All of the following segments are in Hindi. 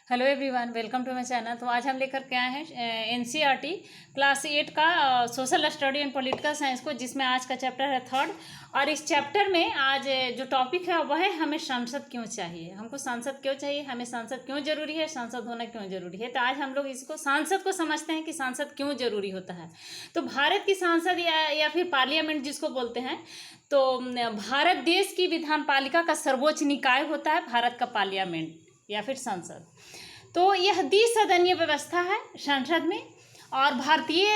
Hello everyone, welcome to my channel. तो आज हम लेकर के आए हैं एनसीईआरटी क्लास 8 का social study and political science को, जिसमें आज का चैप्टर है थर्ड। और इस चैप्टर में आज जो टॉपिक है वह है हमें सांसद क्यों चाहिए, हमको सांसद क्यों चाहिए, हमें सांसद क्यों जरूरी है, सांसद होना क्यों जरूरी है। तो आज हम लोग इसको सांसद को समझते हैं कि सांसद क्यों जरूरी होता है। तो भारत की सांसद या फिर पार्लियामेंट जिसको बोलते हैं, तो भारत देश की विधान पालिका का सर्वोच्च निकाय होता है भारत का पार्लियामेंट या फिर संसद। तो यह द्विसदनीय व्यवस्था है संसद में, और भारतीय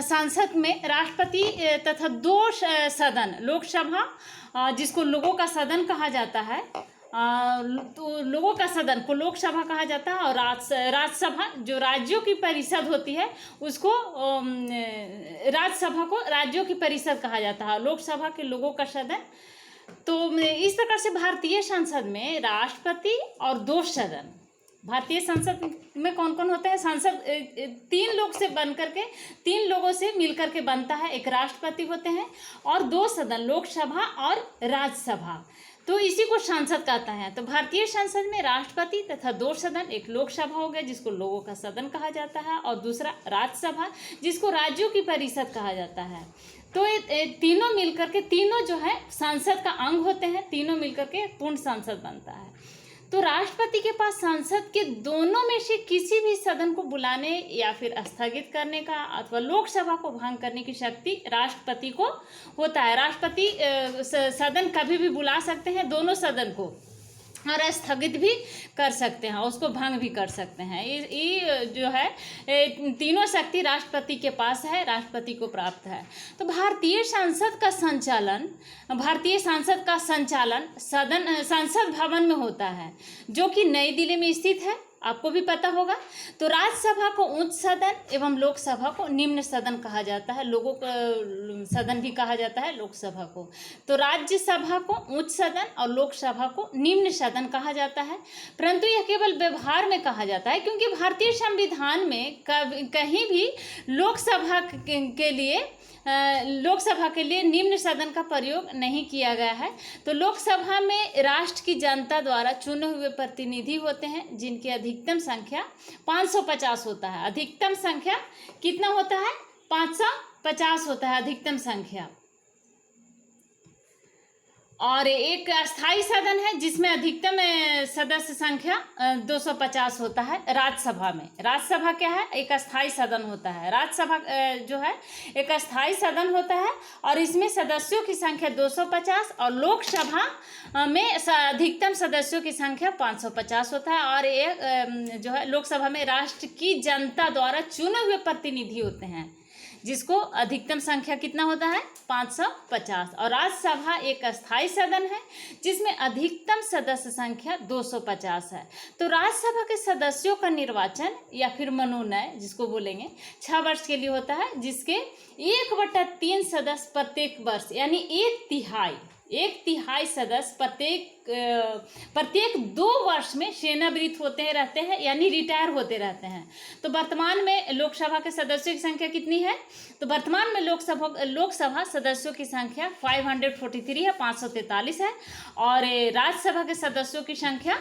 संसद में राष्ट्रपति तथा दो सदन, लोकसभा जिसको लोगों का सदन कहा जाता है, तो लोगों का सदन को लोकसभा कहा जाता है, और राज्यसभा जो राज्यों की परिषद होती है उसको राज्यसभा को राज्यों की परिषद कहा जाता है, लोकसभा के लोगों का सदन। तो इस प्रकार से भारतीय संसद में राष्ट्रपति और दो सदन, भारतीय संसद में कौन कौन होते हैं, संसद तीन लोग से बन करके, तीन लोगों से मिलकर के बनता है। एक राष्ट्रपति होते हैं और दो सदन, लोकसभा और राज्यसभा, तो इसी को संसद कहता है। तो भारतीय संसद में राष्ट्रपति तथा दो सदन, एक लोकसभा हो गया जिसको लोगों का सदन कहा जाता है, और दूसरा राज्यसभा जिसको राज्यों की परिषद कहा जाता है। तो ये तीनों मिलकर के, तीनों जो है संसद का अंग होते हैं, तीनों मिलकर के पूर्ण संसद बनता है। तो राष्ट्रपति के पास संसद के दोनों में से किसी भी सदन को बुलाने या फिर स्थगित करने का अथवा लोकसभा को भंग करने की शक्ति राष्ट्रपति को होता है। राष्ट्रपति सदन कभी भी बुला सकते हैं दोनों सदन को, और स्थगित भी कर सकते हैं, उसको भंग भी कर सकते हैं। ये जो है तीनों शक्ति राष्ट्रपति के पास है, राष्ट्रपति को प्राप्त है। तो भारतीय संसद का संचालन संसद भवन में होता है, जो कि नई दिल्ली में स्थित है, आपको भी पता होगा। तो राज्यसभा को उच्च सदन एवं लोकसभा को निम्न सदन कहा जाता है, लोगों का सदन भी कहा जाता है लोकसभा को। तो राज्यसभा को उच्च सदन और लोकसभा को निम्न सदन कहा जाता है, परंतु यह केवल व्यवहार में कहा जाता है, क्योंकि भारतीय संविधान में कहीं भी लोकसभा के लिए निम्न सदन का प्रयोग नहीं किया गया है। तो लोकसभा में राष्ट्र की जनता द्वारा चुने हुए प्रतिनिधि होते हैं, जिनकी अधिकतम संख्या 550 होता है। अधिकतम संख्या कितना होता है? 550 होता है अधिकतम संख्या। और एक अस्थाई सदन है जिसमें अधिकतम सदस्य संख्या 250 होता है राज्यसभा में। राज्यसभा क्या है? एक अस्थाई सदन होता है। राज्यसभा जो है एक अस्थाई सदन होता है, और इसमें सदस्यों की संख्या 250, और लोकसभा में अधिकतम सदस्यों की संख्या 550 होता है। और एक जो है लोकसभा में राष्ट्र की जनता द्वारा चुने हुए प्रतिनिधि होते हैं, जिसको अधिकतम संख्या कितना होता है? 550। और राज्यसभा एक अस्थाई सदन है जिसमें अधिकतम सदस्य संख्या 250 है। तो राज्यसभा के सदस्यों का निर्वाचन या फिर मनोनयन जिसको बोलेंगे 6 वर्ष के लिए होता है, जिसके 1/3 सदस्य प्रत्येक वर्ष, यानी 1/3 सदस्य प्रत्येक 2 वर्ष में सेवानिवृत्त होते रहते हैं, यानी रिटायर होते रहते हैं। तो वर्तमान में लोकसभा के सदस्यों की संख्या कितनी है? तो वर्तमान में लोकसभा सदस्यों की संख्या 543 है, 543 है, और राज्यसभा के सदस्यों की संख्या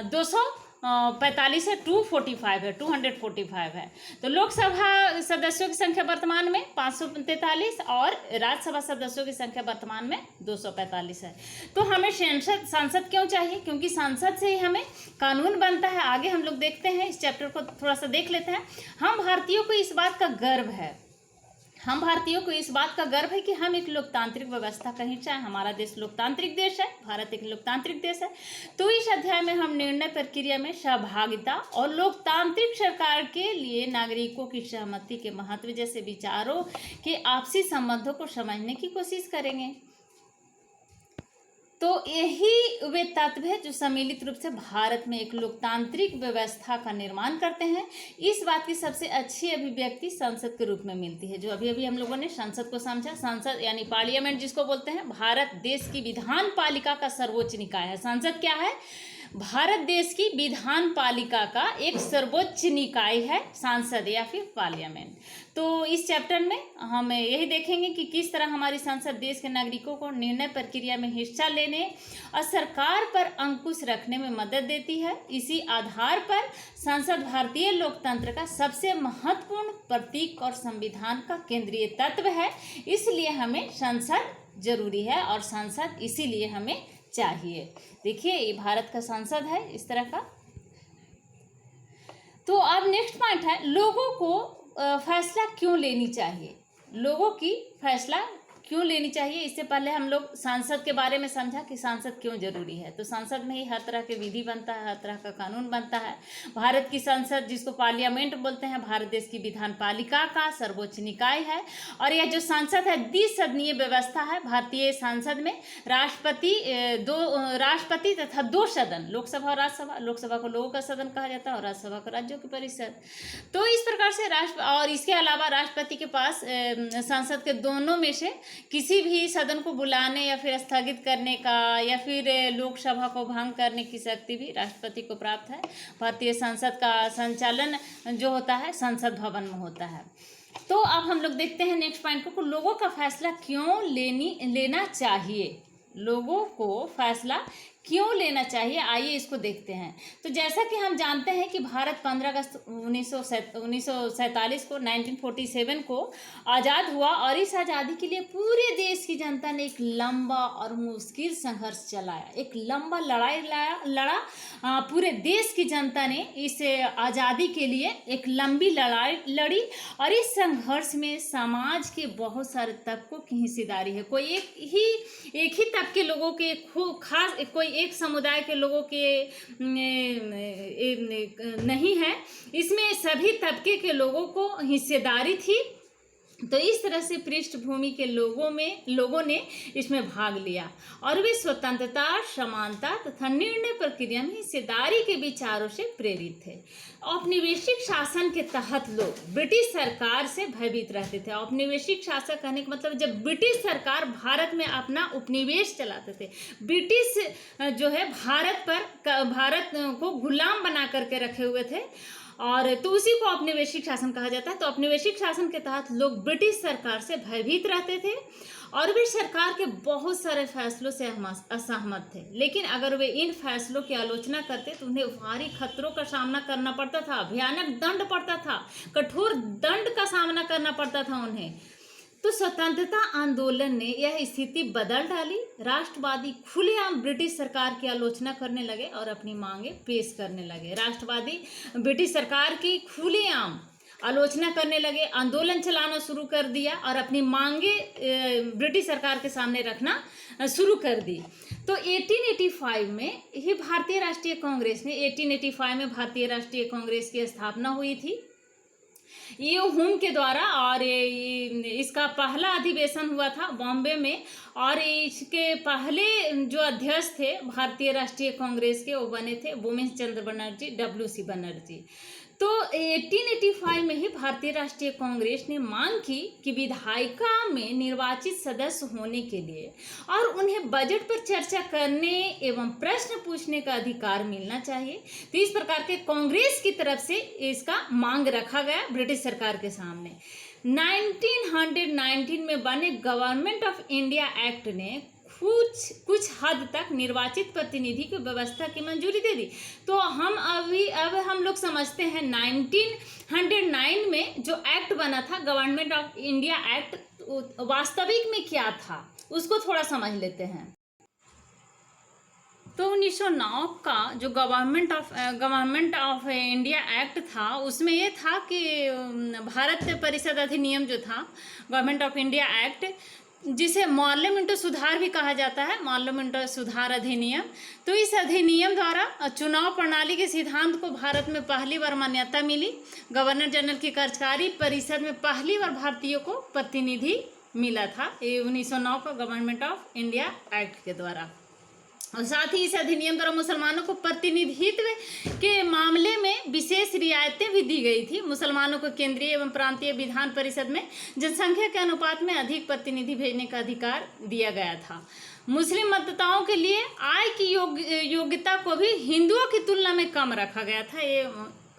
245 है, 245 है। तो लोकसभा सदस्यों की संख्या वर्तमान में 543 और राज्यसभा सदस्यों की संख्या वर्तमान में 245 है। तो हमें सांसद क्यों चाहिए? क्योंकि सांसद से ही हमें कानून बनता है। आगे हम लोग देखते हैं, इस चैप्टर को थोड़ा सा देख लेते हैं। हम भारतीयों को इस बात का गर्व है कि हम एक लोकतांत्रिक व्यवस्था, कहीं चाहे हमारा देश लोकतांत्रिक देश है, भारत एक लोकतांत्रिक देश है। तो इस अध्याय में हम निर्णय प्रक्रिया में सहभागिता और लोकतांत्रिक सरकार के लिए नागरिकों की सहमति के महत्व जैसे विचारों के आपसी संबंधों को समझने की कोशिश करेंगे। तो यही वे तत्व है जो सम्मिलित रूप से भारत में एक लोकतांत्रिक व्यवस्था का निर्माण करते हैं। इस बात की सबसे अच्छी अभिव्यक्ति संसद के रूप में मिलती है, जो अभी हम लोगों ने संसद को समझा। संसद यानी पार्लियामेंट जिसको बोलते हैं, भारत देश की विधान पालिका का सर्वोच्च निकाय है। संसद क्या है? भारत देश की विधान पालिका का एक सर्वोच्च निकाय है संसद या फिर पार्लियामेंट। तो इस चैप्टर में हम यही देखेंगे कि किस तरह हमारी संसद देश के नागरिकों को निर्णय प्रक्रिया में हिस्सा लेने और सरकार पर अंकुश रखने में मदद देती है। इसी आधार पर संसद भारतीय लोकतंत्र का सबसे महत्वपूर्ण प्रतीक और संविधान का केंद्रीय तत्व है। इसलिए हमें संसद जरूरी है और संसद इसीलिए हमें चाहिए। देखिए ये भारत का संसद है इस तरह का। तो अब नेक्स्ट पॉइंट है, लोगों को फैसला क्यों लेनी चाहिए। लोगों की फैसला क्यों लेनी चाहिए, इससे पहले हम लोग संसद के बारे में समझा कि संसद क्यों जरूरी है। तो संसद में ही हर तरह के विधि बनता है, हर तरह का कानून बनता है। भारत की संसद जिसको पार्लियामेंट बोलते हैं, भारत देश की विधान पालिका का सर्वोच्च निकाय है। और यह जो संसद है द्विसदनीय व्यवस्था है। भारतीय संसद में राष्ट्रपति तथा 2 सदन, लोकसभा और राज्यसभा। लोकसभा को लोगों का सदन कहा जाता है और राज्यसभा को राज्यों की परिषद। तो इस प्रकार से और इसके अलावा राष्ट्रपति के पास संसद के दोनों में से किसी भी सदन को बुलाने या फिर स्थगित करने का या फिर लोकसभा को भंग करने की शक्ति भी राष्ट्रपति को प्राप्त है। भारतीय संसद का संचालन जो होता है संसद भवन में होता है। तो अब हम लोग देखते हैं नेक्स्ट पॉइंट को, लोगों का फैसला क्यों लेना चाहिए। लोगों को फैसला क्यों लेना चाहिए, आइए इसको देखते हैं। तो जैसा कि हम जानते हैं कि भारत 15 अगस्त 1947 को 1947 को आज़ाद हुआ और इस आज़ादी के लिए पूरे देश की जनता ने एक लंबा और मुश्किल संघर्ष चलाया, एक लंबा लड़ाई लड़ा। पूरे देश की जनता ने इस आज़ादी के लिए एक लंबी लड़ाई लड़ी और इस संघर्ष में समाज के बहुत सारे तबकों की हिस्सेदारी है। कोई एक ही तबके लोगों के खास कोई एक समुदाय के लोगों के नहीं है, इसमें सभी तबके के लोगों को हिस्सेदारी थी। तो इस तरह से पृष्ठभूमि के लोगों ने इसमें भाग लिया और वे स्वतंत्रता, समानता तथा निर्णय प्रक्रिया में हिस्सेदारी के विचारों से प्रेरित थे। औपनिवेशिक शासन के तहत लोग ब्रिटिश सरकार से भयभीत रहते थे। औपनिवेशिक शासन कहने का मतलब जब ब्रिटिश सरकार भारत में अपना उपनिवेश चलाते थे, ब्रिटिश जो है भारत को गुलाम बना करके रखे हुए थे और तो उसी को औपनिवेशिक शासन कहा जाता है। तो औपनिवेशिक शासन के तहत लोग ब्रिटिश सरकार से भयभीत रहते थे और वे सरकार के बहुत सारे फैसलों से असहमत थे। लेकिन अगर वे इन फैसलों की आलोचना करते तो उन्हें भारी खतरों का सामना करना पड़ता था, भयानक दंड पड़ता था, कठोर दंड का सामना करना पड़ता था उन्हें। तो स्वतंत्रता आंदोलन ने यह स्थिति बदल डाली। राष्ट्रवादी खुलेआम ब्रिटिश सरकार की आलोचना करने लगे और अपनी मांगे पेश करने लगे। राष्ट्रवादी ब्रिटिश सरकार की खुलेआम आलोचना करने लगे, आंदोलन चलाना शुरू कर दिया और अपनी मांगे ब्रिटिश सरकार के सामने रखना शुरू कर दी। तो 1885 में ही भारतीय राष्ट्रीय कांग्रेस ने 1885 में भारतीय राष्ट्रीय कांग्रेस की स्थापना हुई थी ये हुम के द्वारा और इसका पहला अधिवेशन हुआ था बॉम्बे में और इसके पहले जो अध्यक्ष थे भारतीय राष्ट्रीय कांग्रेस के वो बने थे बोमेश चंद्र बनर्जी, WC बनर्जी। तो 1885 में ही भारतीय राष्ट्रीय कांग्रेस ने मांग की कि विधायिका में निर्वाचित सदस्य होने के लिए और उन्हें बजट पर चर्चा करने एवं प्रश्न पूछने का अधिकार मिलना चाहिए। तो इस प्रकार के कांग्रेस की तरफ से इसका मांग रखा गया ब्रिटिश सरकार के सामने। 1919 में बने गवर्नमेंट ऑफ इंडिया एक्ट ने कुछ हद तक निर्वाचित प्रतिनिधि की व्यवस्था की मंजूरी दे दी। तो अब हम लोग समझते हैं 1909 में जो एक्ट बना था गवर्नमेंट ऑफ इंडिया एक्ट, वास्तविक में क्या था उसको थोड़ा समझ लेते हैं। तो 1909 का जो गवर्नमेंट ऑफ इंडिया एक्ट था उसमें ये था कि भारत परिषद अधिनियम जो था गवर्नमेंट ऑफ इंडिया एक्ट, जिसे पार्लियामेंट सुधार भी कहा जाता है, पार्लियामेंट सुधार अधिनियम। तो इस अधिनियम द्वारा चुनाव प्रणाली के सिद्धांत को भारत में पहली बार मान्यता मिली। गवर्नर जनरल की कार्यकारी परिषद में पहली बार भारतीयों को प्रतिनिधि मिला था ये 1909 का गवर्नमेंट ऑफ इंडिया एक्ट के द्वारा। और साथ ही इस अधिनियम द्वारा मुसलमानों को प्रतिनिधित्व के मामले में विशेष रियायतें भी दी गई थी। मुसलमानों को केंद्रीय एवं प्रांतीय विधान परिषद में जनसंख्या के अनुपात में अधिक प्रतिनिधि भेजने का अधिकार दिया गया था। मुस्लिम मतदाताओं के लिए आय की योग्यता को भी हिंदुओं की तुलना में कम रखा गया था। ये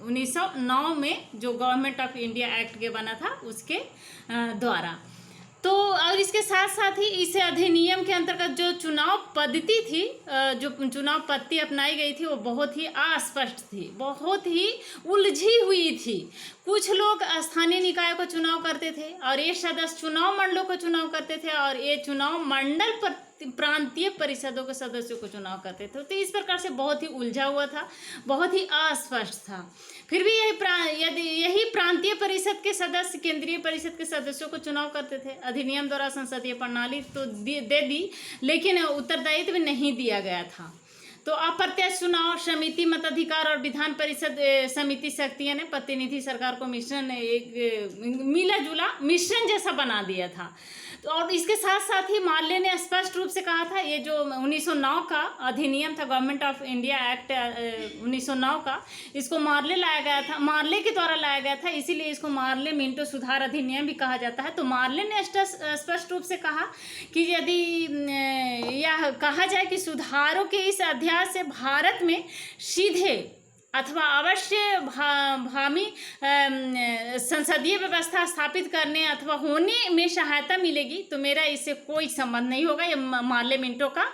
1909 में जो गवर्नमेंट ऑफ इंडिया एक्ट के बना था उसके द्वारा। तो और इसके साथ साथ ही इस अधिनियम के अंतर्गत जो चुनाव पद्धति थी, जो चुनाव पद्धति अपनाई गई थी वो बहुत ही अस्पष्ट थी, बहुत ही उलझी हुई थी। कुछ लोग स्थानीय निकायों का चुनाव करते थे और ये सदस्य चुनाव मंडलों का चुनाव करते थे और ये चुनाव मंडल पर प्रांतीय परिषदों के सदस्यों को चुनाव करते थे। तो इस प्रकार से बहुत ही उलझा हुआ था, बहुत ही अस्पष्ट था। फिर भी यही प्रांतीय परिषद के सदस्य केंद्रीय परिषद के सदस्यों को चुनाव करते थे। अधिनियम द्वारा संसदीय प्रणाली तो दे दी, लेकिन उत्तरदायित्व नहीं दिया गया था। तो अप्रत्यक्ष चुनाव, समिति मताधिकार और विधान परिषद समिति शक्तियां ने प्रतिनिधि सरकार को मिश्रण, एक मिला जुला मिश्रण जैसा बना दिया था। तो और इसके साथ साथ ही मार्ले ने स्पष्ट रूप से कहा था, ये जो 1909 का अधिनियम था, गवर्नमेंट ऑफ इंडिया एक्ट 1909 का, इसको मार्ले लाया गया था, मार्ले के द्वारा लाया गया था, इसीलिए इसको मार्ले मिंटो सुधार अधिनियम भी कहा जाता है। तो मार्ले ने स्पष्ट रूप से कहा कि यदि यह कहा जाए कि सुधारों के इस अध्याय से भारत में सीधे अथवा अवश्य भावी संसदीय व्यवस्था स्थापित करने अथवा होने में सहायता मिलेगी, तो मेरा इससे कोई संबंध नहीं होगा। ये मार्ले मिंटो का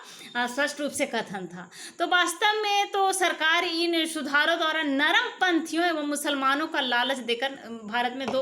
स्पष्ट रूप से कथन था। तो वास्तव में तो सरकार इन सुधारों द्वारा नरम पंथियों एवं मुसलमानों का लालच देकर, भारत में दो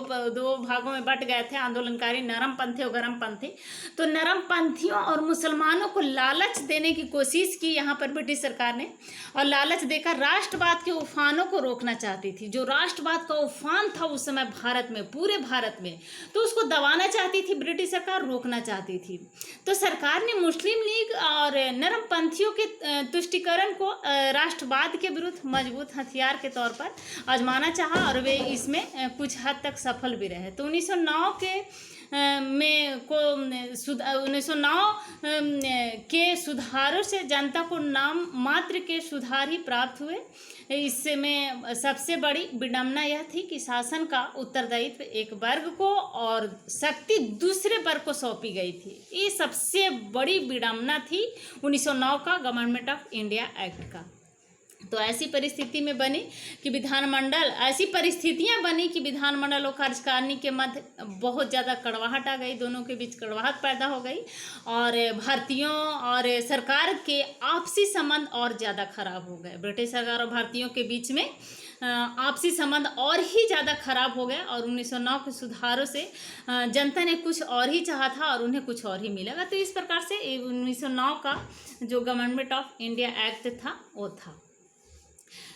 भागों में बट गए थे आंदोलनकारी, नरम पंथी और गरम पंथी। तो नरम पंथियों और मुसलमानों को लालच देने की कोशिश की यहाँ पर ब्रिटिश सरकार ने, और लालच देकर राष्ट्रवाद के उफानों को रोकना चाहती थी। जो राष्ट्रवाद का उफान था उस समय भारत में, पूरे भारत में, तो उसको दबाना चाहती थी ब्रिटिश सरकार, रोकना चाहती थी। तो सरकार ने मुस्लिम लीग और नरम पंथियों के तुष्टिकरण को राष्ट्रवाद के विरुद्ध मजबूत हथियार के तौर पर आजमाना चाहा और वे इसमें कुछ हद तक सफल भी रहे। तो 1909 के सुधारों से जनता को नाम मात्र के सुधार ही प्राप्त हुए। इसमें सबसे बड़ी विडंबना यह थी कि शासन का उत्तरदायित्व एक वर्ग को और शक्ति दूसरे वर्ग को सौंपी गई थी। ये सबसे बड़ी विडंबना थी 1909 का गवर्नमेंट ऑफ इंडिया एक्ट का। तो ऐसी परिस्थितियां बनी कि विधानमंडल और कार्यकारिणी के मध्य बहुत ज़्यादा कड़वाहट आ गई, दोनों के बीच कड़वाहट पैदा हो गई और भारतीयों और सरकार के आपसी संबंध और ज़्यादा खराब हो गए। ब्रिटिश सरकार और भारतीयों के बीच में आपसी संबंध और ही ज़्यादा खराब हो गया और 1909 के सुधारों से जनता ने कुछ और ही चाहा था और उन्हें कुछ और ही मिलेगा। तो इस प्रकार से 1909 का जो गवर्नमेंट ऑफ इंडिया एक्ट था वो था।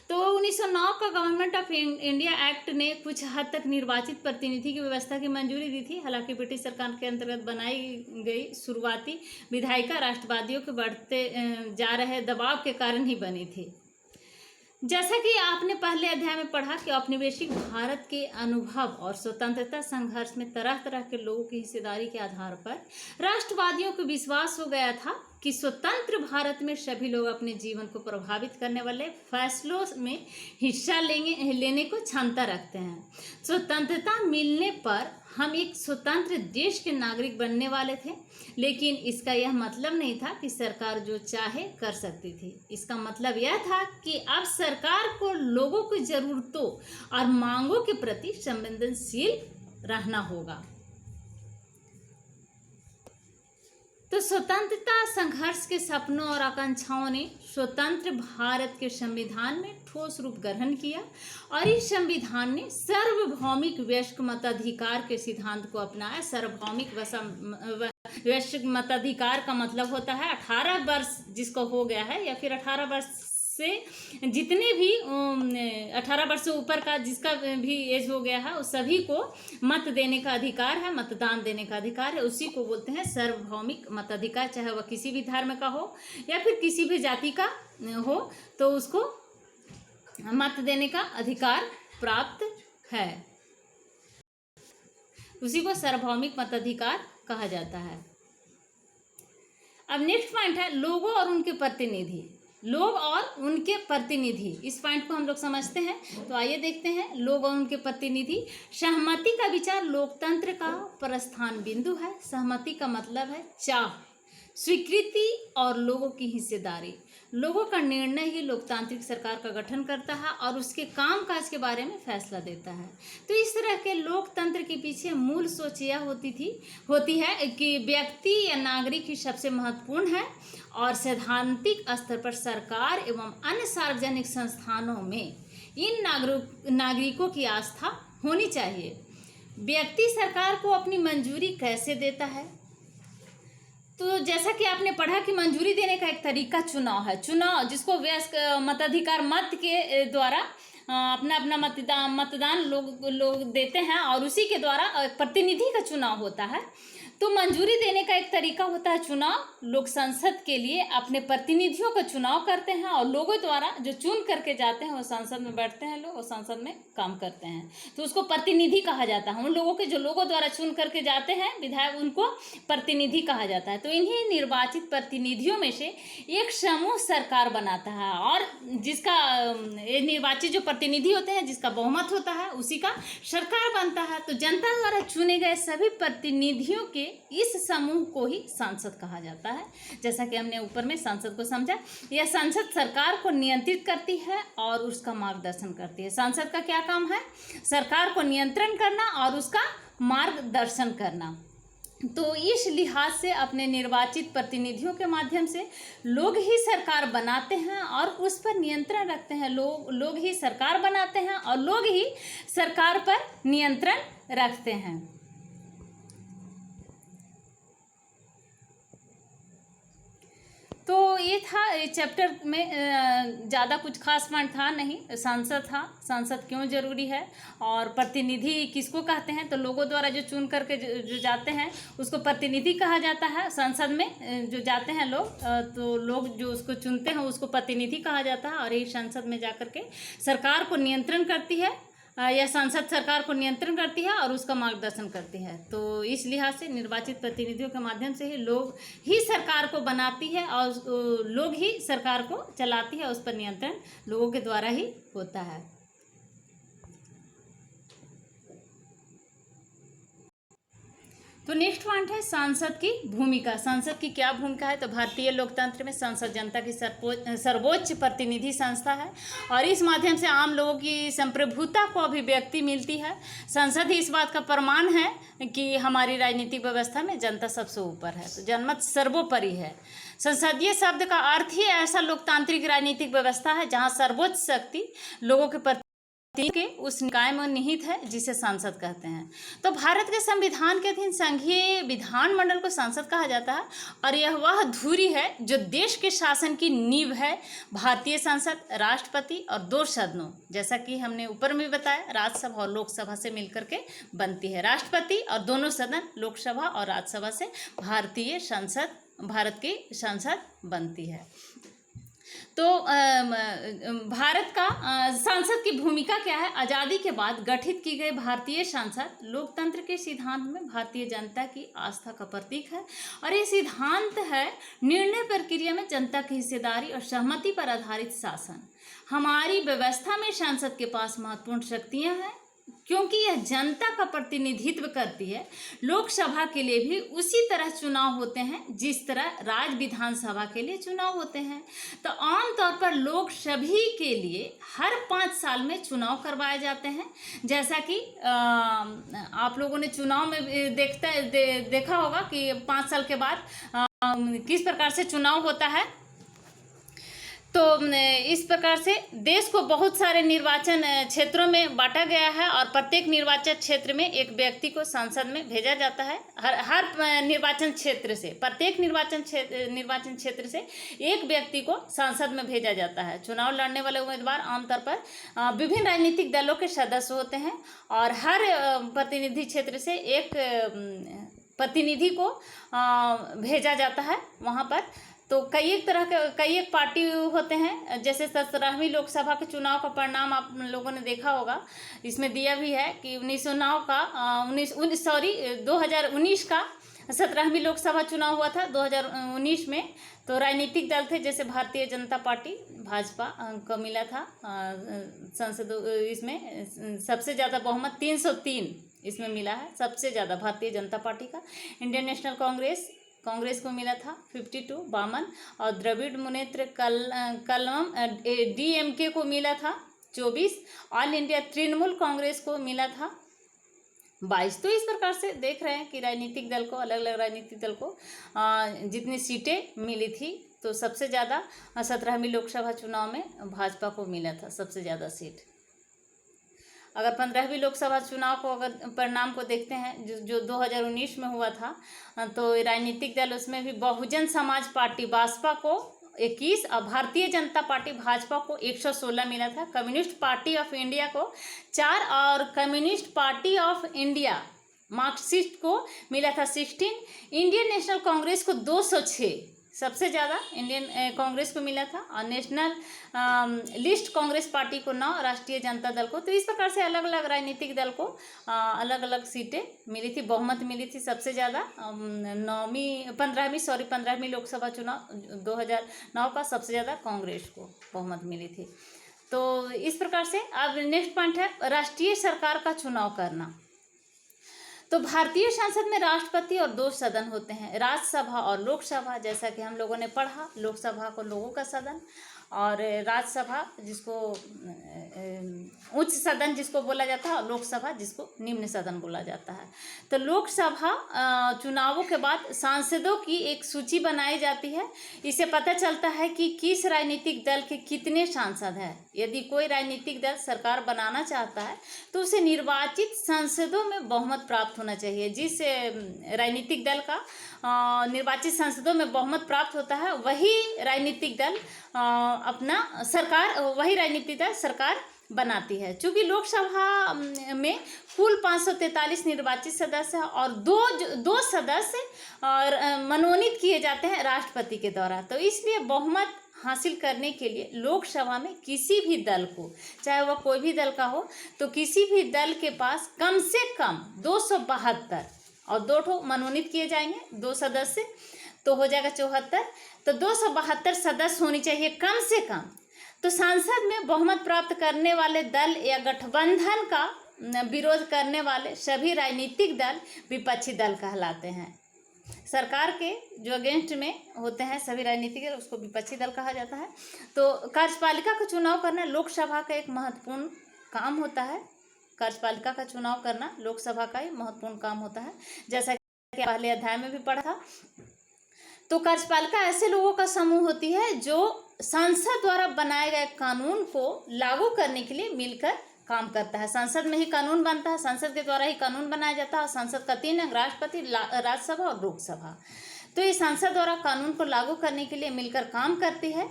तो 1909 का गवर्नमेंट ऑफ इंडिया एक्ट ने कुछ हद तक निर्वाचित प्रतिनिधि की व्यवस्था की मंजूरी दी थी। हालांकि ब्रिटिश सरकार के अंतर्गत बनाई गई शुरुआती विधायिका राष्ट्रवादियों के बढ़ते जा रहे दबाव के कारण ही बनी थी। जैसा कि आपने पहले अध्याय में पढ़ा कि औपनिवेशिक भारत के अनुभव और स्वतंत्रता संघर्ष में तरह तरह के लोगों की हिस्सेदारी के आधार पर राष्ट्रवादियों को विश्वास हो गया था कि स्वतंत्र भारत में सभी लोग अपने जीवन को प्रभावित करने वाले फैसलों में हिस्सा लेने को क्षमता रखते हैं। स्वतंत्रता मिलने पर हम एक स्वतंत्र देश के नागरिक बनने वाले थे, लेकिन इसका यह मतलब नहीं था कि सरकार जो चाहे कर सकती थी। इसका मतलब यह था कि अब सरकार को लोगों की ज़रूरतों और मांगों के प्रति संवेदनशील रहना होगा। तो स्वतंत्रता संघर्ष के सपनों और आकांक्षाओं ने स्वतंत्र भारत के संविधान में ठोस रूप ग्रहण किया और इस संविधान ने सार्वभौमिक वयस्क मताधिकार के सिद्धांत को अपनाया। सार्वभौमिक वयस्क मताधिकार का मतलब होता है 18 वर्ष जिसको हो गया है या फिर 18 वर्ष से जितने भी 18 वर्ष से ऊपर का जिसका भी एज हो गया है उस सभी को मत देने का अधिकार है, मतदान देने का अधिकार है। उसी को बोलते हैं सार्वभौमिक मताधिकार, चाहे वह किसी भी धर्म का हो या फिर किसी भी जाति का हो, तो उसको मत देने का अधिकार प्राप्त है। उसी को सार्वभौमिक मताधिकार कहा जाता है। अब नेक्स्ट पॉइंट है लोगों और उनके प्रतिनिधि। लोग और उनके प्रतिनिधि, इस पॉइंट को हम लोग समझते हैं। तो आइए देखते हैं लोग और उनके प्रतिनिधि। सहमति का विचार लोकतंत्र का प्रस्थान बिंदु है। सहमति का मतलब है चाह। स्वीकृति और लोगों की हिस्सेदारी। लोगों का निर्णय ही लोकतांत्रिक सरकार का गठन करता है और उसके कामकाज के बारे में फैसला देता है। तो इस तरह के लोकतंत्र के पीछे मूल सोच यह होती है कि व्यक्ति या नागरिक ही सबसे महत्वपूर्ण है और सैद्धांतिक स्तर पर सरकार एवं अन्य सार्वजनिक संस्थानों में इन नागरिकों की आस्था होनी चाहिए। व्यक्ति सरकार को अपनी मंजूरी कैसे देता है? तो जैसा कि आपने पढ़ा कि मंजूरी देने का एक तरीका चुनाव है। चुनाव जिसको वयस्क मताधिकार मत के द्वारा अपना अपना मतदान लोग देते हैं और उसी के द्वारा प्रतिनिधि का चुनाव होता है। तो मंजूरी देने का एक तरीका होता है चुनाव। लोग संसद के लिए अपने प्रतिनिधियों का चुनाव करते हैं और लोगों द्वारा जो चुन करके जाते हैं वो संसद में बैठते हैं लोग और संसद में काम करते हैं, तो उसको प्रतिनिधि कहा जाता है। उन लोगों के जो लोगों द्वारा चुन करके जाते हैं विधायक, उनको प्रतिनिधि कहा जाता है। तो इन्हीं निर्वाचित प्रतिनिधियों में से एक समूह सरकार बनाता है और जिसका ये निर्वाचित जो प्रतिनिधि होते हैं जिसका बहुमत होता है उसी का सरकार बनता है। तो जनता द्वारा चुने गए सभी प्रतिनिधियों के इस समूह को ही संसद कहा जाता है। जैसा कि हमने ऊपर में संसद को समझा, यह संसद सरकार को नियंत्रित करती है और उसका मार्गदर्शन करती है। संसद का क्या काम है? सरकार को नियंत्रण करना और उसका मार्गदर्शन करना। तो इस लिहाज से अपने निर्वाचित प्रतिनिधियों के माध्यम से लोग ही सरकार बनाते हैं और उस पर नियंत्रण रखते हैं। लोग ही सरकार बनाते हैं और लोग ही सरकार पर नियंत्रण रखते हैं। तो ये था चैप्टर में ज़्यादा कुछ खास पॉइंट था नहीं। संसद था, संसद क्यों ज़रूरी है और प्रतिनिधि किसको कहते हैं? तो लोगों द्वारा जो चुन करके जो जाते हैं उसको प्रतिनिधि कहा जाता है। संसद में जो जाते हैं लोग, तो लोग जो उसको चुनते हैं उसको प्रतिनिधि कहा जाता है और यही संसद में जाकर के सरकार को नियंत्रण करती है। यह संसद सरकार को नियंत्रण करती है और उसका मार्गदर्शन करती है। तो इस लिहाज से निर्वाचित प्रतिनिधियों के माध्यम से ही लोग ही सरकार को बनाती है और लोग ही सरकार को चलाती है। उस पर नियंत्रण लोगों के द्वारा ही होता है। तो नेक्स्ट पॉइंट है संसद की भूमिका। संसद की क्या भूमिका है? तो भारतीय लोकतंत्र में संसद जनता की सर्वोच्च प्रतिनिधि संस्था है और इस माध्यम से आम लोगों की संप्रभुता को अभिव्यक्ति मिलती है। संसद ही इस बात का प्रमाण है कि हमारी राजनीतिक व्यवस्था में जनता सबसे ऊपर है। तो जनमत सर्वोपरि है। संसदीय शब्द का अर्थ ही ऐसा लोकतांत्रिक राजनीतिक व्यवस्था है जहाँ सर्वोच्च शक्ति लोगों के के उस निकाय में निहित है जिसे संसद कहते हैं। तो भारत के संविधान के अधीन संघीय विधानमंडल को संसद कहा जाता है और यह वह धुरी है जो देश के शासन की नींव है। भारतीय संसद राष्ट्रपति और 2 सदनों, जैसा कि हमने ऊपर में बताया, राज्यसभा और लोकसभा से मिलकर के बनती है। राष्ट्रपति और दोनों सदन लोकसभा और राज्यसभा से भारतीय संसद, भारत की संसद बनती है। तो भारत का संसद की भूमिका क्या है? आज़ादी के बाद गठित की गई भारतीय संसद लोकतंत्र के सिद्धांत में भारतीय जनता की आस्था का प्रतीक है और ये सिद्धांत है निर्णय प्रक्रिया में जनता की हिस्सेदारी और सहमति पर आधारित शासन। हमारी व्यवस्था में संसद के पास महत्वपूर्ण शक्तियां हैं क्योंकि यह जनता का प्रतिनिधित्व करती है। लोकसभा के लिए भी उसी तरह चुनाव होते हैं जिस तरह राज्य विधानसभा के लिए चुनाव होते हैं। तो आमतौर पर लोग सभी के लिए हर 5 साल में चुनाव करवाए जाते हैं। जैसा कि आप लोगों ने चुनाव में देखा होगा कि 5 साल के बाद किस प्रकार से चुनाव होता है। तो इस प्रकार से देश को बहुत सारे निर्वाचन क्षेत्रों में बांटा गया है और प्रत्येक निर्वाचन क्षेत्र में एक व्यक्ति को संसद में भेजा जाता है। हर निर्वाचन क्षेत्र से, प्रत्येक निर्वाचन क्षेत्र से एक व्यक्ति को संसद में भेजा जाता है। चुनाव लड़ने वाले उम्मीदवार आमतौर पर विभिन्न राजनीतिक दलों के सदस्य होते हैं और हर प्रतिनिधि क्षेत्र से एक प्रतिनिधि को भेजा जाता है वहाँ पर। तो कई एक पार्टी होते हैं। जैसे 17वीं लोकसभा के चुनाव का परिणाम आप लोगों ने देखा होगा, इसमें दिया भी है कि 2019 का 17वीं लोकसभा चुनाव हुआ था 2019 में। तो राजनीतिक दल थे जैसे भारतीय जनता पार्टी, भाजपा को मिला था संसद, इसमें सबसे ज़्यादा बहुमत 303 इसमें मिला है, सबसे ज़्यादा भारतीय जनता पार्टी का। इंडियन नेशनल कांग्रेस कांग्रेस को मिला था 52 52, और द्रविड़ मुनेत्र कलम DMK को मिला था 24, ऑल इंडिया तृणमूल कांग्रेस को मिला था 22। तो इस प्रकार से देख रहे हैं कि राजनीतिक दल को, अलग अलग राजनीतिक दल को जितनी सीटें मिली थी, तो सबसे ज़्यादा 17वीं लोकसभा चुनाव में भाजपा को मिला था सबसे ज़्यादा सीट। अगर 15वीं लोकसभा चुनाव को अगर परिणाम को देखते हैं जो 2019 में हुआ था, तो राजनीतिक दल उसमें भी बहुजन समाज पार्टी बासपा को 21 और भारतीय जनता पार्टी भाजपा को 116 मिला था। कम्युनिस्ट पार्टी ऑफ इंडिया को 4 और communist party of India Marxist को मिला था 16। इंडियन नेशनल कांग्रेस को 206 सबसे ज़्यादा इंडियन कांग्रेस को मिला था, और नेशनल लिस्ट कांग्रेस पार्टी को 9, राष्ट्रीय जनता दल को। तो इस प्रकार से अलग अलग राजनीतिक दल को अलग अलग सीटें मिली थी, बहुमत मिली थी सबसे ज़्यादा। 15वीं लोकसभा चुनाव 2009 का सबसे ज़्यादा कांग्रेस को बहुमत मिली थी। तो इस प्रकार से अब नेक्स्ट पॉइंट है राष्ट्रीय सरकार का चुनाव करना। तो भारतीय संसद में राष्ट्रपति और 2 सदन होते हैं, राज्यसभा और लोकसभा। जैसा कि हम लोगों ने पढ़ा, लोकसभा को लोगों का सदन, और राज्यसभा जिसको उच्च सदन जिसको बोला जाता है, और लोकसभा जिसको निम्न सदन बोला जाता है। तो लोकसभा चुनावों के बाद सांसदों की एक सूची बनाई जाती है। इससे पता चलता है कि किस राजनीतिक दल के कितने सांसद हैं। यदि कोई राजनीतिक दल सरकार बनाना चाहता है तो उसे निर्वाचित सांसदों में बहुमत प्राप्त होना चाहिए। जिस राजनीतिक दल का निर्वाचित सांसदों में बहुमत प्राप्त होता है, वही राजनीतिक दल वही राजनीतिक दल सरकार बनाती है। चूँकि लोकसभा में कुल 543 निर्वाचित सदस्य हैं, और दो सदस्य और मनोनीत किए जाते हैं राष्ट्रपति के द्वारा। तो इसलिए बहुमत हासिल करने के लिए लोकसभा में किसी भी दल को, चाहे वह कोई भी दल का हो, तो किसी भी दल के पास कम से कम 272 और 2 मनोनीत किए जाएंगे, 2 सदस्य, तो हो जाएगा 74। तो 272 सदस्य होनी चाहिए कम से कम। तो संसद में बहुमत प्राप्त करने वाले दल या गठबंधन का विरोध करने वाले सभी राजनीतिक दल विपक्षी दल कहलाते हैं। सरकार के जो अगेंस्ट में होते हैं सभी राजनीतिक दल, उसको विपक्षी दल कहा जाता है। तो कार्यपालिका का चुनाव करना लोकसभा का एक महत्वपूर्ण काम होता है। कार्यपालिका का चुनाव करना लोकसभा का ही महत्वपूर्ण काम होता है, जैसा कि पहले अध्याय में भी पढ़ा था। तो कार्यपालिका ऐसे लोगों का समूह होती है जो संसद द्वारा बनाए गए कानून को लागू करने के लिए मिलकर काम करता है। संसद में ही कानून बनता है, संसद के द्वारा ही कानून बनाया जाता है। संसद का 3 अंग, राष्ट्रपति, राज्यसभा और लोकसभा। तो ये संसद द्वारा कानून को लागू करने के लिए मिलकर काम करती है।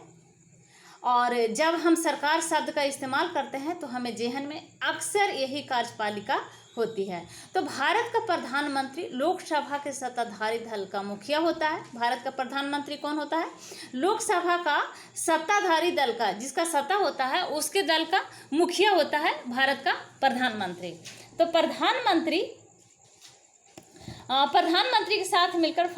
और जब हम सरकार शब्द का इस्तेमाल करते हैं तो हमें जेहन में अक्सर यही कार्यपालिका होती है। तो भारत का प्रधानमंत्री लोकसभा के सत्ताधारी दल का मुखिया होता है। भारत का प्रधानमंत्री कौन होता है? लोकसभा का सत्ताधारी दल का, जिसका सत्ता होता है, उसके दल का मुखिया होता है भारत का प्रधानमंत्री। तो प्रधानमंत्री के साथ मिलकर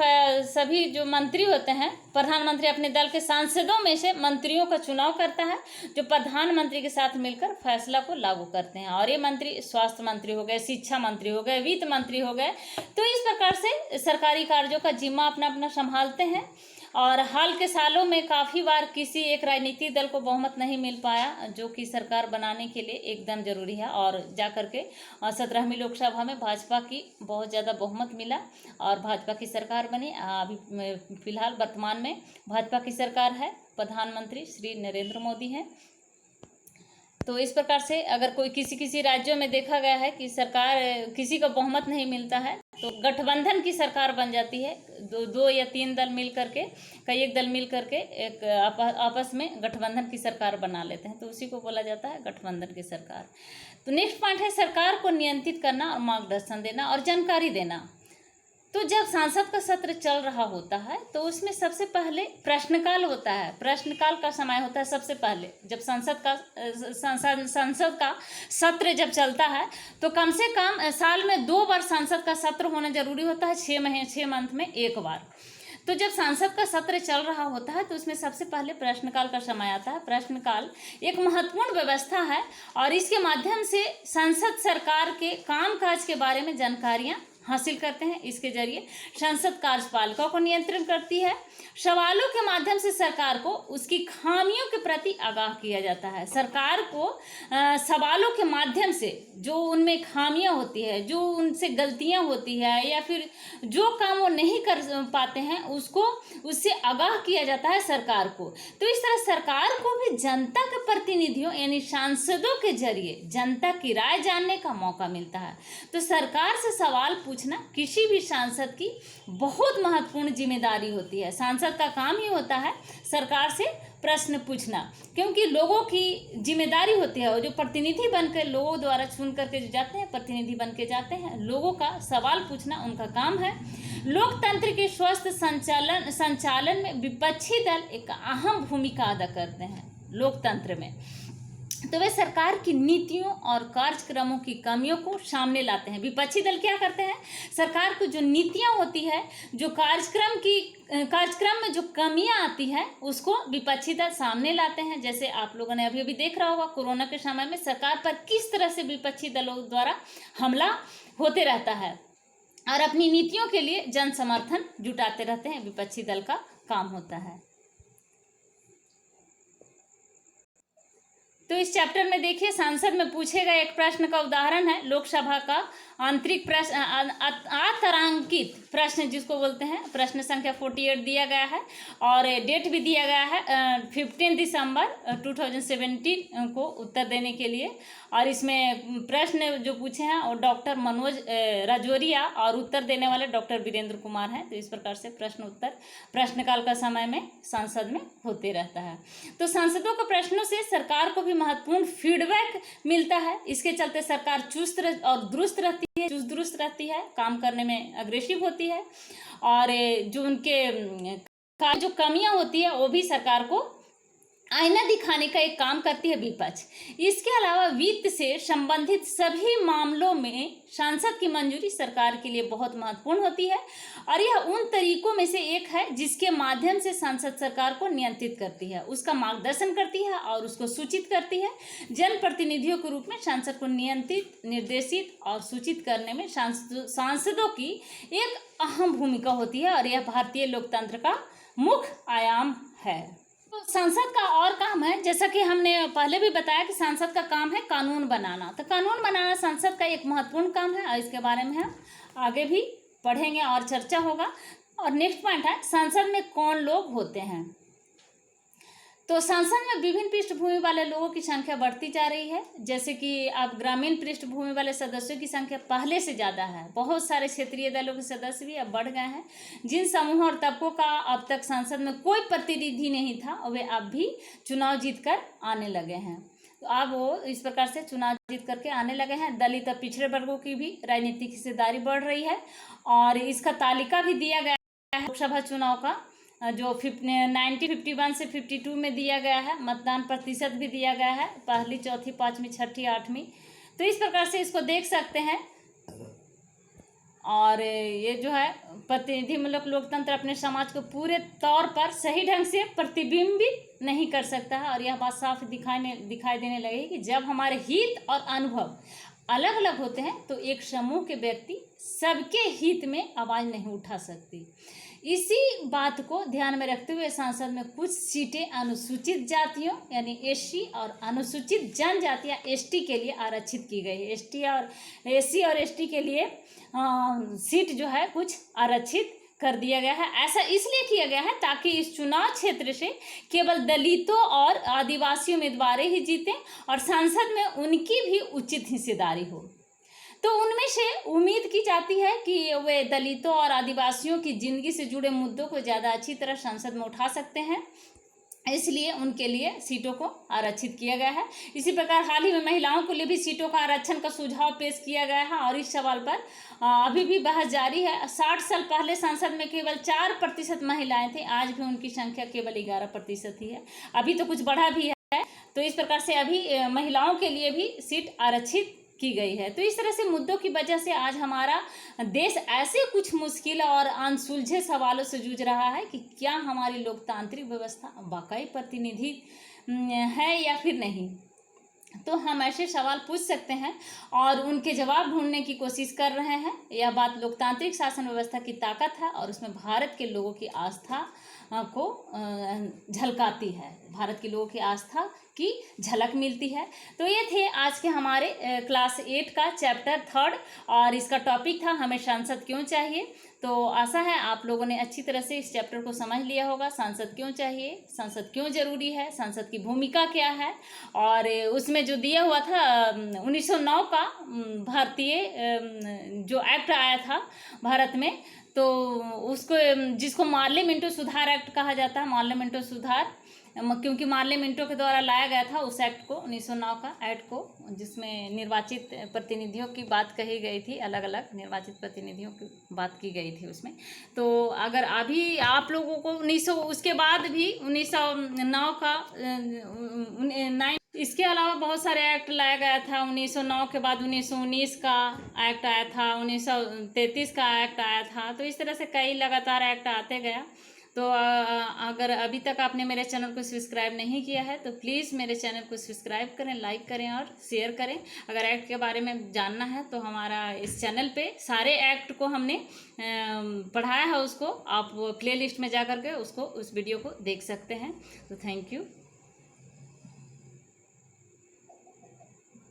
सभी जो मंत्री होते हैं, प्रधानमंत्री अपने दल के सांसदों में से मंत्रियों का चुनाव करता है, जो प्रधानमंत्री के साथ मिलकर फैसला को लागू करते हैं। और ये मंत्री स्वास्थ्य मंत्री हो गए, शिक्षा मंत्री हो गए, वित्त मंत्री हो गए। तो इस प्रकार से सरकारी कार्यों का जिम्मा अपना अपना संभालते हैं। और हाल के सालों में काफ़ी बार किसी एक राजनीतिक दल को बहुमत नहीं मिल पाया, जो कि सरकार बनाने के लिए एकदम जरूरी है। और जा करके 17वीं लोकसभा में भाजपा की बहुत ज़्यादा बहुमत मिला और भाजपा की सरकार बनी। अभी फिलहाल वर्तमान में भाजपा की सरकार है, प्रधानमंत्री श्री नरेंद्र मोदी हैं। तो इस प्रकार से अगर कोई किसी राज्यों में देखा गया है कि सरकार किसी को बहुमत नहीं मिलता है, तो गठबंधन की सरकार बन जाती है। दो या 3 दल मिल करके, कई एक दल मिल करके एक आपस में गठबंधन की सरकार बना लेते हैं, तो उसी को बोला जाता है गठबंधन की सरकार। तो नेक्स्ट पॉइंट है सरकार को नियंत्रित करना और मार्गदर्शन देना और जानकारी देना। तो जब संसद का सत्र चल रहा होता है तो उसमें सबसे पहले प्रश्नकाल होता है। प्रश्नकाल का समय होता है सबसे पहले, जब संसद का सत्र जब चलता है तो कम से कम साल में 2 बार संसद का सत्र होना जरूरी होता है, 6 मंथ में 1 बार। तो जब संसद का सत्र चल रहा होता है तो उसमें सबसे पहले प्रश्नकाल का समय आता है। प्रश्नकाल एक महत्वपूर्ण व्यवस्था है और इसके माध्यम से संसद सरकार के कामकाज के बारे में जानकारियाँ हासिल करते हैं। इसके जरिए संसद कार्यपालिका को नियंत्रण करती है। सवालों के माध्यम से सरकार को उसकी खामियों के प्रति आगाह किया जाता है। सरकार को सवालों के माध्यम से जो उनमें खामियां होती है, जो उनसे गलतियां होती है, या फिर जो काम वो नहीं कर पाते हैं, उसको उससे आगाह किया जाता है सरकार को। तो इस तरह सरकार को भी जनता के प्रतिनिधियों यानी सांसदों के जरिए जनता की राय जानने का मौका मिलता है। तो सरकार से सवाल पूछना किसी भी सांसद की बहुत महत्वपूर्ण जिम्मेदारी होती है। सांसद का काम ही होता है सरकार से प्रश्न पूछना, क्योंकि लोगों की जिम्मेदारी होती है। वो जो प्रतिनिधि बनकर लोगों द्वारा चुन करके जो जाते हैं, प्रतिनिधि बन के जाते हैं, लोगों का सवाल पूछना उनका काम है। लोकतंत्र के स्वस्थ संचालन में विपक्षी दल एक अहम भूमिका अदा करते हैं लोकतंत्र में। तो वे सरकार की नीतियों और कार्यक्रमों की कमियों को सामने लाते हैं। विपक्षी दल क्या करते हैं? सरकार को जो नीतियां होती है, जो कार्यक्रम में जो कमियां आती है, उसको विपक्षी दल सामने लाते हैं। जैसे आप लोगों ने अभी अभी देख रहा होगा, कोरोना के समय में सरकार पर किस तरह से विपक्षी दलों द्वारा हमला होते रहता है और अपनी नीतियों के लिए जन समर्थन जुटाते रहते हैं। विपक्षी दल का काम होता है। तो इस चैप्टर में देखिए, सांसद में पूछे गए एक प्रश्न का उदाहरण है लोकसभा का आंतरिक प्रश्न, अतारांकित प्रश्न जिसको बोलते हैं। प्रश्न संख्या 48 दिया गया है और डेट भी दिया गया है 15 दिसंबर 2017 को उत्तर देने के लिए। और इसमें प्रश्न जो पूछे हैं वो डॉक्टर मनोज राजौरिया और उत्तर देने वाले डॉक्टर वीरेंद्र कुमार हैं। तो इस प्रकार से प्रश्न उत्तर प्रश्नकाल का समय में संसद में होते रहता है। तो सांसदों के प्रश्नों से सरकार को भी महत्वपूर्ण फीडबैक मिलता है। इसके चलते सरकार चुस्त और दुरुस्त रहती है, काम करने में अग्रेसिव होती है, और जो उनके जो कमियां होती है वो भी सरकार को आईना दिखाने का एक काम करती है विपक्ष। इसके अलावा वित्त से संबंधित सभी मामलों में सांसद की मंजूरी सरकार के लिए बहुत महत्वपूर्ण होती है, और यह उन तरीकों में से एक है जिसके माध्यम से सांसद सरकार को नियंत्रित करती है, उसका मार्गदर्शन करती है और उसको सूचित करती है। जनप्रतिनिधियों के रूप में सांसद को नियंत्रित, निर्देशित और सूचित करने में सांसदों की एक अहम भूमिका होती है, और यह भारतीय लोकतंत्र का मुख्य आयाम है। संसद का और काम है, जैसा कि हमने पहले भी बताया कि सांसद का काम है कानून बनाना। तो कानून बनाना संसद का एक महत्वपूर्ण काम है, और इसके बारे में हम आगे भी पढ़ेंगे और चर्चा होगा। और नेक्स्ट पॉइंट है, संसद में कौन लोग होते हैं। तो संसद में विभिन्न पृष्ठभूमि वाले लोगों की संख्या बढ़ती जा रही है। जैसे कि अब ग्रामीण पृष्ठभूमि वाले सदस्यों की संख्या पहले से ज़्यादा है। बहुत सारे क्षेत्रीय दलों के सदस्य भी अब बढ़ गए हैं। जिन समूहों और तबकों का अब तक संसद में कोई प्रतिनिधि नहीं था, वे अब भी चुनाव जीतकर आने लगे हैं। तो अब वो इस प्रकार से चुनाव जीत करके आने लगे हैं। दलित और पिछड़े वर्गों की भी राजनीतिक हिस्सेदारी बढ़ रही है, और इसका तालिका भी दिया गया है लोकसभा चुनाव का, जो 1951 से 52 में दिया गया है। मतदान प्रतिशत भी दिया गया है, पहली, चौथी, पाँचवीं, छठी, आठवीं। तो इस प्रकार से इसको देख सकते हैं। और ये जो है प्रतिनिधिमूलक लोकतंत्र अपने समाज को पूरे तौर पर सही ढंग से प्रतिबिंबित नहीं कर सकता है, और यह बात साफ दिखाई देने लगेगी कि जब हमारे हित और अनुभव अलग अलग होते हैं तो एक समूह के व्यक्ति सबके हित में आवाज़ नहीं उठा सकती। इसी बात को ध्यान में रखते हुए संसद में कुछ सीटें अनुसूचित जातियों यानी एससी और अनुसूचित जनजातियां एसटी के लिए आरक्षित की गई है। एससी और एसटी के लिए सीट जो है कुछ आरक्षित कर दिया गया है। ऐसा इसलिए किया गया है ताकि इस चुनाव क्षेत्र से केवल दलितों और आदिवासी उम्मीदवार ही जीतें और संसद में उनकी भी उचित हिस्सेदारी हो। तो उनमें से उम्मीद की जाती है कि वे दलितों और आदिवासियों की जिंदगी से जुड़े मुद्दों को ज़्यादा अच्छी तरह संसद में उठा सकते हैं, इसलिए उनके लिए सीटों को आरक्षित किया गया है। इसी प्रकार हाल ही में महिलाओं के लिए भी सीटों का आरक्षण का सुझाव पेश किया गया है, और इस सवाल पर अभी भी बहस जारी है। 60 साल पहले संसद में केवल 4% महिलाएं थी, आज भी उनकी संख्या केवल 11% ही है। अभी तो कुछ बढ़ा भी है। तो इस प्रकार से अभी महिलाओं के लिए भी सीट आरक्षित की गई है। तो इस तरह से मुद्दों की वजह से आज हमारा देश ऐसे कुछ मुश्किल और अनसुलझे सवालों से जूझ रहा है कि क्या हमारी लोकतांत्रिक व्यवस्था वाकई प्रतिनिधि है या फिर नहीं। तो हम ऐसे सवाल पूछ सकते हैं और उनके जवाब ढूंढने की कोशिश कर रहे हैं। यह बात लोकतांत्रिक शासन व्यवस्था की ताकत है और उसमें भारत के लोगों की आस्था को झलकाती है, भारत के लोगों की आस्था की झलक मिलती है। तो ये थे आज के हमारे क्लास 8 का चैप्टर 3 और इसका टॉपिक था हमें सांसद क्यों चाहिए। तो आशा है आप लोगों ने अच्छी तरह से इस चैप्टर को समझ लिया होगा। सांसद क्यों चाहिए, सांसद क्यों जरूरी है, सांसद की भूमिका क्या है, और उसमें जो दिया हुआ था 1909 का भारतीय जो एक्ट आया था भारत में, तो उसको जिसको मार्ले मिंटो सुधार एक्ट कहा जाता है, मार्ले मिंटो सुधार, क्योंकि मार्ले मिंटो के द्वारा लाया गया था उस एक्ट को, 1909 का एक्ट को, जिसमें निर्वाचित प्रतिनिधियों की बात कही गई थी, अलग अलग निर्वाचित प्रतिनिधियों की बात की गई थी उसमें। तो अगर अभी आप लोगों को उसके बाद भी 1909 का इसके अलावा बहुत सारे एक्ट लाया गया था। 1909 के बाद 1919 का एक्ट आया था, 1933 का एक्ट आया था। तो इस तरह से कई लगातार एक्ट आते गया। तो अगर अभी तक आपने मेरे चैनल को सब्सक्राइब नहीं किया है तो प्लीज़ मेरे चैनल को सब्सक्राइब करें, लाइक करें और शेयर करें। अगर एक्ट के बारे में जानना है तो हमारा इस चैनल पे सारे एक्ट को हमने पढ़ाया है, उसको आप प्लेलिस्ट में जा कर के उसको उस वीडियो को देख सकते हैं। तो थैंक यू।